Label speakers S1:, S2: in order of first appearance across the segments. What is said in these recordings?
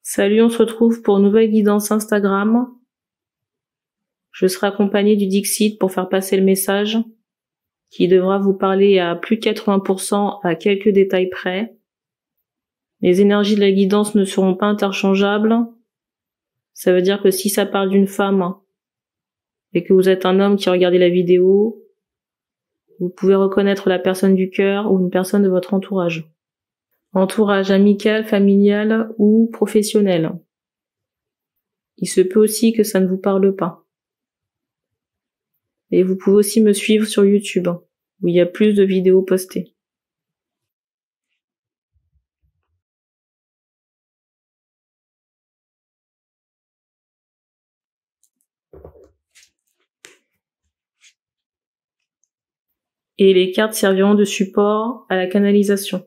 S1: Salut, on se retrouve pour une nouvelle guidance Instagram. Je serai accompagnée du Dixit pour faire passer le message, qui devra vous parler à plus de 80% à quelques détails près. Les énergies de la guidance ne seront pas interchangeables. Ça veut dire que si ça parle d'une femme et que vous êtes un homme qui regardez la vidéo, vous pouvez reconnaître la personne du cœur ou une personne de votre entourage. Entourage amical, familial ou professionnel. Il se peut aussi que ça ne vous parle pas. Et vous pouvez aussi me suivre sur YouTube, où il y a plus de vidéos postées. Et les cartes serviront de support à la canalisation.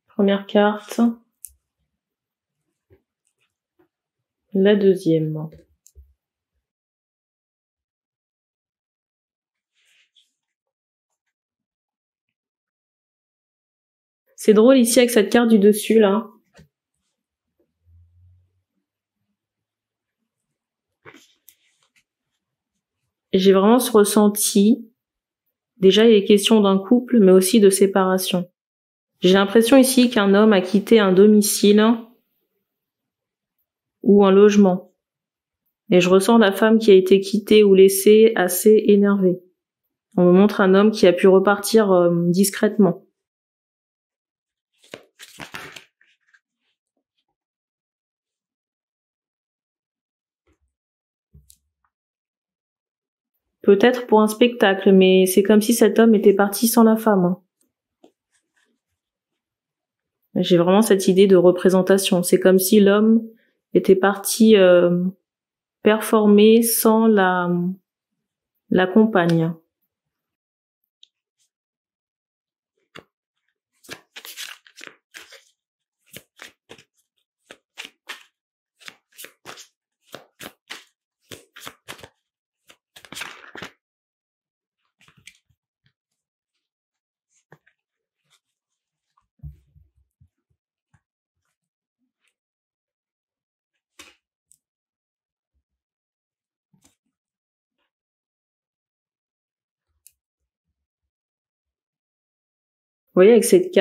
S1: Première carte. La deuxième. C'est drôle ici avec cette carte du dessus là. J'ai vraiment ce ressenti. Déjà il est question d'un couple mais aussi de séparation. J'ai l'impression ici qu'un homme a quitté un domicile ou un logement. Et je ressens la femme qui a été quittée ou laissée assez énervée. On me montre un homme qui a pu repartir discrètement. Peut-être pour un spectacle, mais c'est comme si cet homme était parti sans la femme. J'ai vraiment cette idée de représentation. C'est comme si l'homme était parti performer sans la compagne. Vous voyez, avec cette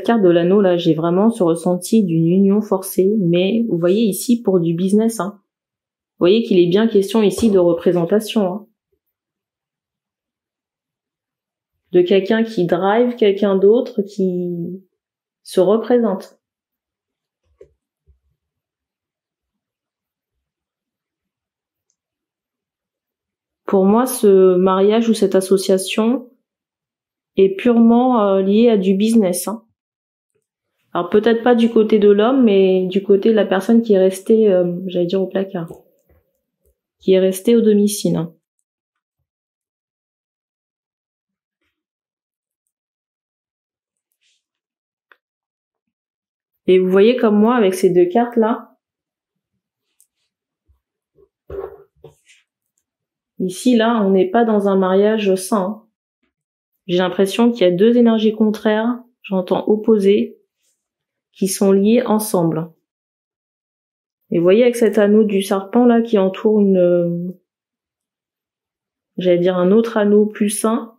S1: carte de l'anneau, là, j'ai vraiment ce ressenti d'une union forcée, mais vous voyez ici pour du business, hein. Vous voyez qu'il est bien question ici de représentation, hein. De quelqu'un qui drive quelqu'un d'autre qui se représente. Pour moi, ce mariage ou cette association est purement lié à du business, hein. Alors peut-être pas du côté de l'homme, mais du côté de la personne qui est restée, j'allais dire au placard, qui est restée au domicile, hein. Et vous voyez comme moi avec ces deux cartes là, ici là, on n'est pas dans un mariage sain, hein. J'ai l'impression qu'il y a deux énergies contraires, j'entends opposées, qui sont liées ensemble. Et vous voyez avec cet anneau du serpent là qui entoure j'allais dire un autre anneau plus sain.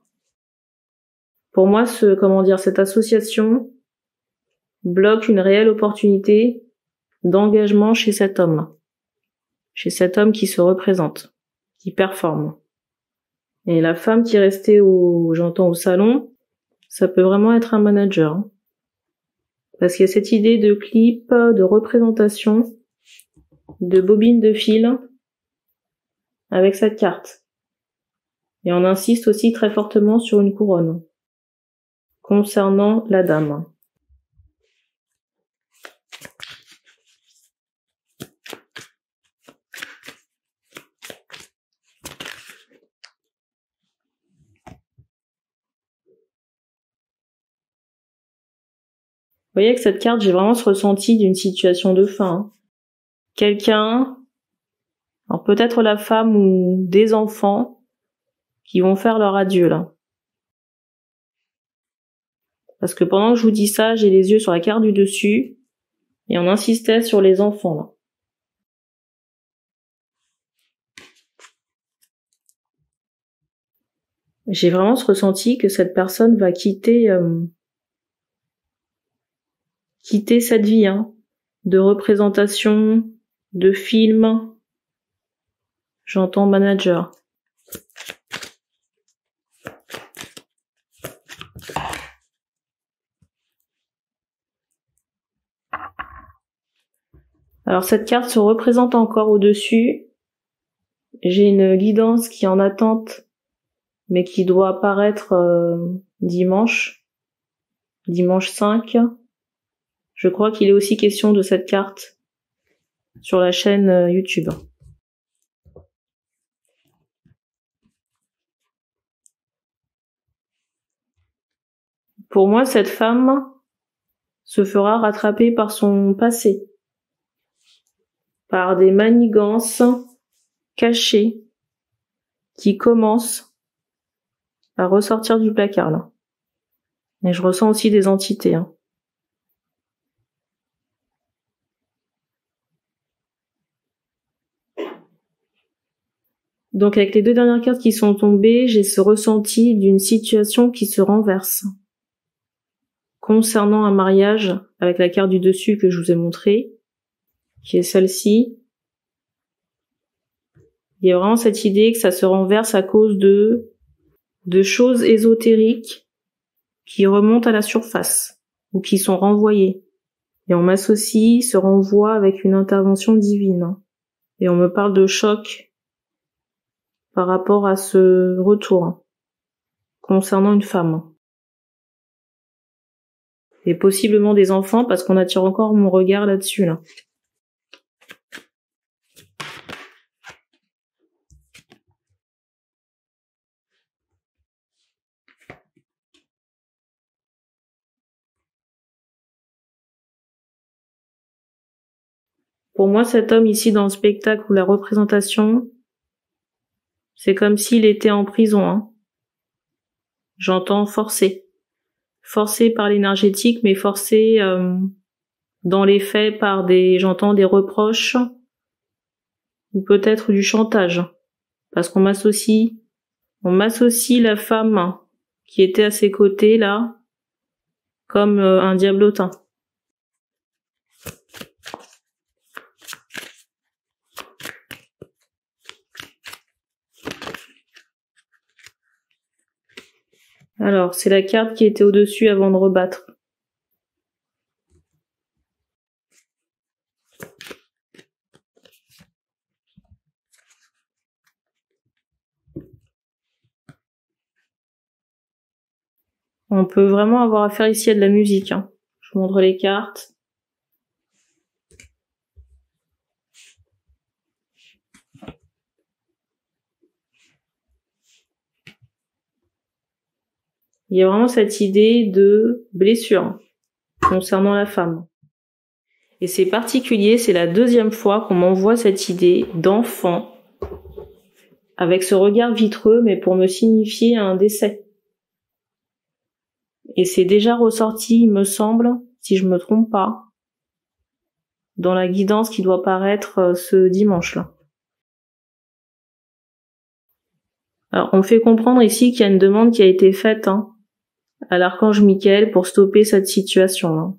S1: Pour moi, cette association bloque une réelle opportunité d'engagement chez cet homme-là. Chez cet homme qui se représente, qui performe. Et la femme qui est restée j'entends au salon, ça peut vraiment être un manager, hein. Parce qu'il y a cette idée de clip, de représentation, de bobine de fil avec cette carte. Et on insiste aussi très fortement sur une couronne concernant la dame. voyez, avec cette carte, j'ai vraiment ce ressenti d'une situation de fin. Hein. Quelqu'un, alors peut-être la femme ou des enfants, qui vont faire leur adieu, là. Parce que pendant que je vous dis ça, j'ai les yeux sur la carte du dessus, et on insistait sur les enfants, là. J'ai vraiment ce ressenti que cette personne va quitter cette vie, hein, de représentation, de film. J'entends manager. Alors cette carte se représente encore au-dessus. J'ai une guidance qui est en attente, mais qui doit apparaître dimanche 5. Je crois qu'il est aussi question de cette carte sur la chaîne YouTube. Pour moi, cette femme se fera rattraper par son passé, par des manigances cachées qui commencent à ressortir du placard, là. Et je ressens aussi des entités, hein. Donc avec les 2 dernières cartes qui sont tombées, j'ai ce ressenti d'une situation qui se renverse. Concernant un mariage, avec la carte du dessus que je vous ai montrée, qui est celle-ci, il y a vraiment cette idée que ça se renverse à cause de choses ésotériques qui remontent à la surface ou qui sont renvoyées. Et on m'associe ce renvoi avec une intervention divine. Et on me parle de choc par rapport à ce retour concernant une femme. Et possiblement des enfants parce qu'on attire encore mon regard là-dessus, là. Pour moi, cet homme ici dans le spectacle ou la représentation, c'est comme s'il était en prison, hein. J'entends forcé. Forcé par l'énergétique, mais forcé dans les faits par j'entends des reproches ou peut-être du chantage. Parce qu'on m'associe la femme qui était à ses côtés là comme un diablotin. Alors, c'est la carte qui était au-dessus avant de rebattre. On peut vraiment avoir affaire ici à de la musique, hein. Je vous montre les cartes. Il y a vraiment cette idée de blessure concernant la femme. Et c'est particulier, c'est la 2e fois qu'on m'envoie cette idée d'enfant avec ce regard vitreux, mais pour me signifier un décès. Et c'est déjà ressorti, il me semble, si je me trompe pas, dans la guidance qui doit paraître ce dimanche-là. Alors, on fait comprendre ici qu'il y a une demande qui a été faite, hein, à l'archange Michael pour stopper cette situation, hein.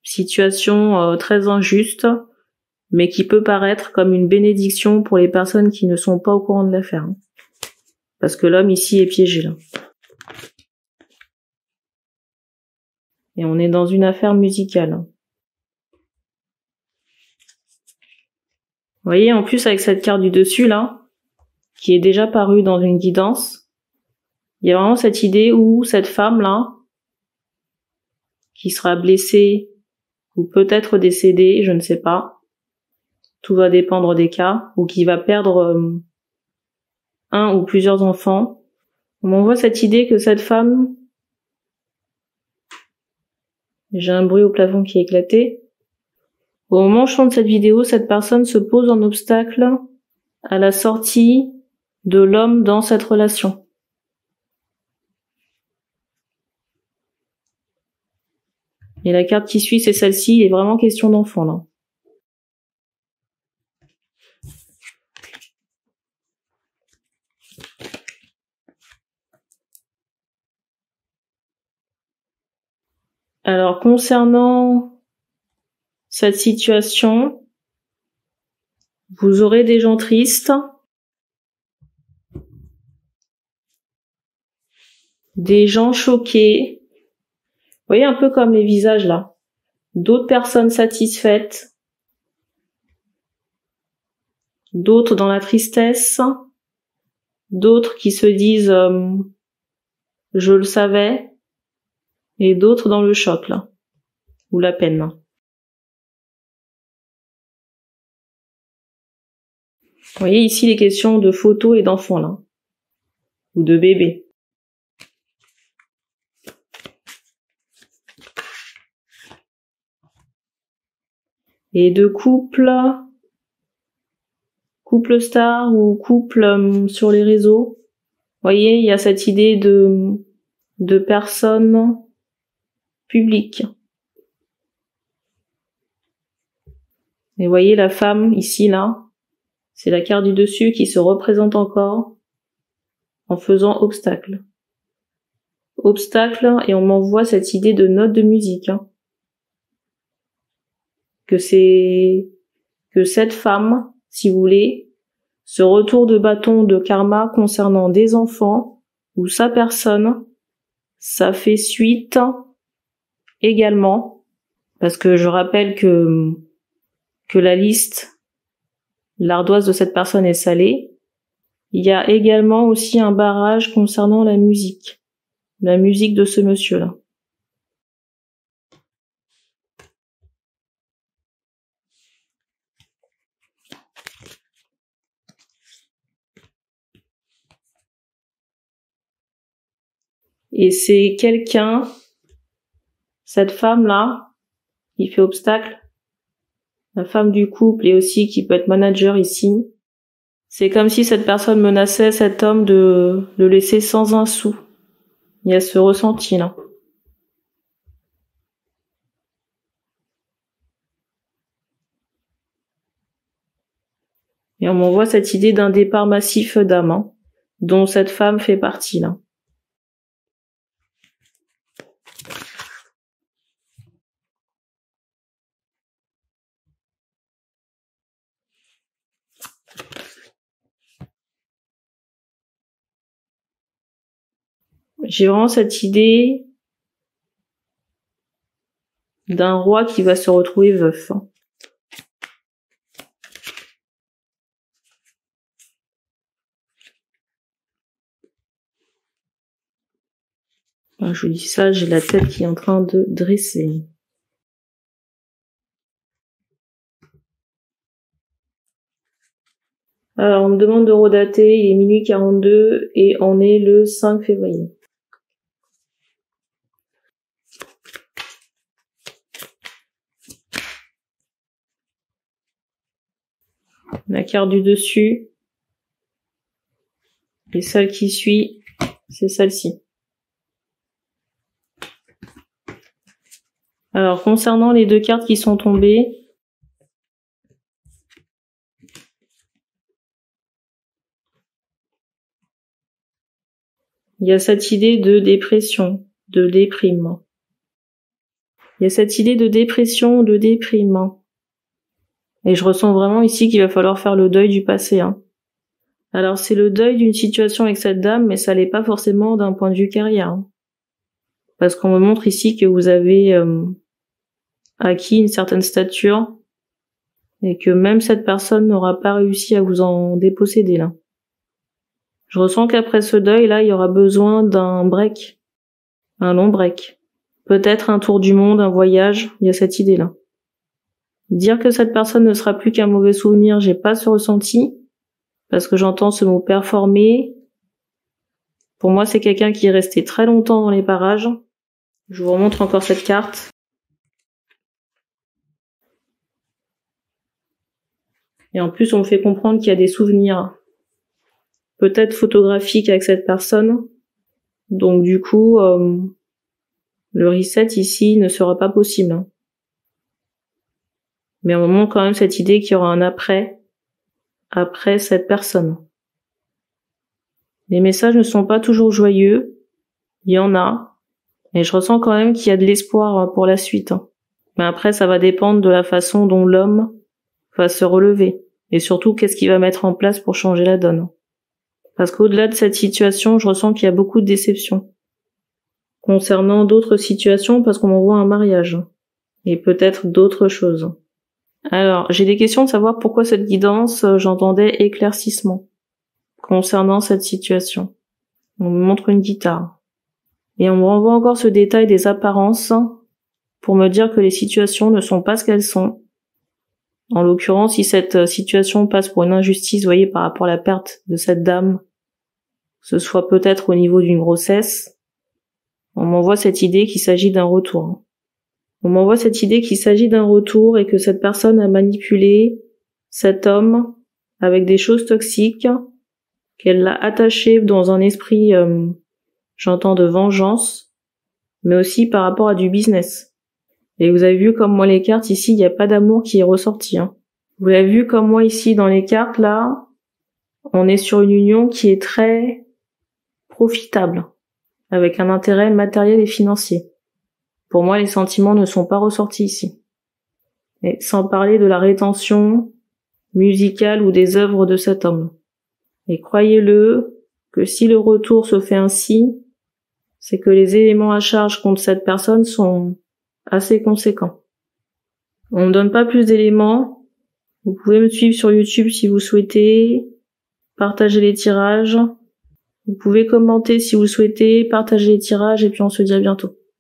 S1: Situation très injuste, mais qui peut paraître comme une bénédiction pour les personnes qui ne sont pas au courant de l'affaire, hein. Parce que l'homme ici est piégé, là. Et on est dans une affaire musicale. Vous voyez, en plus avec cette carte du dessus, là, qui est déjà parue dans une guidance, il y a vraiment cette idée où cette femme-là, qui sera blessée, ou peut-être décédée, je ne sais pas, tout va dépendre des cas, ou qui va perdre un ou plusieurs enfants. On m'envoie cette idée que cette femme J'ai un bruit au plafond qui a éclaté. Au moment où je tourne cette vidéo, cette personne se pose en obstacle à la sortie de l'homme dans cette relation. Et la carte qui suit, c'est celle-ci. Il est vraiment question d'enfant, là. Alors, concernant cette situation, vous aurez des gens tristes, des gens choqués. Vous voyez un peu comme les visages là. D'autres personnes satisfaites, d'autres dans la tristesse, d'autres qui se disent je le savais, et d'autres dans le choc là, ou la peine. Vous voyez ici les questions de photos et d'enfants là, ou de bébés. Et de couple star ou couple sur les réseaux. Vous voyez, il y a cette idée de personnes publiques. Et vous voyez la femme ici là, c'est la carte du dessus qui se représente encore en faisant obstacle. Obstacle, et on m'envoie cette idée de note de musique. Que cette femme, si vous voulez, ce retour de bâton de karma concernant des enfants ou sa personne, ça fait suite également, parce que je rappelle que la liste, l'ardoise de cette personne est salée. Il y a également aussi un barrage concernant la musique de ce monsieur-là. Et c'est quelqu'un, cette femme-là, qui fait obstacle, la femme du couple et aussi qui peut être manager ici. C'est comme si cette personne menaçait cet homme de le laisser sans un sou. Il y a ce ressenti là. Et on m'envoie cette idée d'un départ massif d'âme, dont cette femme fait partie là. J'ai vraiment cette idée d'un roi qui va se retrouver veuf. Je vous dis ça, j'ai la tête qui est en train de dresser. Alors, on me demande de redater, il est minuit 42 et on est le 5 février. La carte du dessus et celle qui suit, c'est celle-ci. Alors, concernant les deux cartes qui sont tombées, il y a cette idée de dépression, de déprime. Il y a cette idée de dépression, de déprime. Et je ressens vraiment ici qu'il va falloir faire le deuil du passé. Alors, c'est le deuil d'une situation avec cette dame, mais ça l'est pas forcément d'un point de vue carrière. Parce qu'on me montre ici que vous avez acquis une certaine stature et que même cette personne n'aura pas réussi à vous en déposséder là. Je ressens qu'après ce deuil là, il y aura besoin d'un break, un long break. Peut-être un tour du monde, un voyage, il y a cette idée là. Dire que cette personne ne sera plus qu'un mauvais souvenir, j'ai pas ce ressenti, parce que j'entends ce mot performer. Pour moi, c'est quelqu'un qui est resté très longtemps dans les parages. Je vous remontre encore cette carte. Et en plus, on me fait comprendre qu'il y a des souvenirs peut-être photographiques avec cette personne. Donc du coup, le reset ici ne sera pas possible. Mais à un moment, quand même, cette idée qu'il y aura un après cette personne. Les messages ne sont pas toujours joyeux. Il y en a. Et je ressens quand même qu'il y a de l'espoir pour la suite. Mais après, ça va dépendre de la façon dont l'homme va se relever. Et surtout, qu'est-ce qu'il va mettre en place pour changer la donne. Parce qu'au-delà de cette situation, je ressens qu'il y a beaucoup de déception. Concernant d'autres situations, parce qu'on m'envoie un mariage. Et peut-être d'autres choses. Alors, j'ai des questions de savoir pourquoi cette guidance, j'entendais éclaircissement. Concernant cette situation. On me montre une guitare. Et on me renvoie encore ce détail des apparences pour me dire que les situations ne sont pas ce qu'elles sont. En l'occurrence, si cette situation passe pour une injustice, vous voyez, par rapport à la perte de cette dame, que ce soit peut-être au niveau d'une grossesse, on m'envoie cette idée qu'il s'agit d'un retour. On m'envoie cette idée qu'il s'agit d'un retour et que cette personne a manipulé cet homme avec des choses toxiques, qu'elle l'a attaché dans un esprit, j'entends, de vengeance, mais aussi par rapport à du business. Et vous avez vu comme moi les cartes ici, il n'y a pas d'amour qui est ressorti. Vous l'avez vu comme moi ici dans les cartes là, on est sur une union qui est très profitable, avec un intérêt matériel et financier. Pour moi, les sentiments ne sont pas ressortis ici. Et sans parler de la rétention musicale ou des œuvres de cet homme. Et croyez-le, que si le retour se fait ainsi, c'est que les éléments à charge contre cette personne sont assez conséquents. On ne donne pas plus d'éléments. Vous pouvez me suivre sur YouTube si vous souhaitez, partager les tirages. Vous pouvez commenter si vous souhaitez, partager les tirages et puis on se dit à bientôt.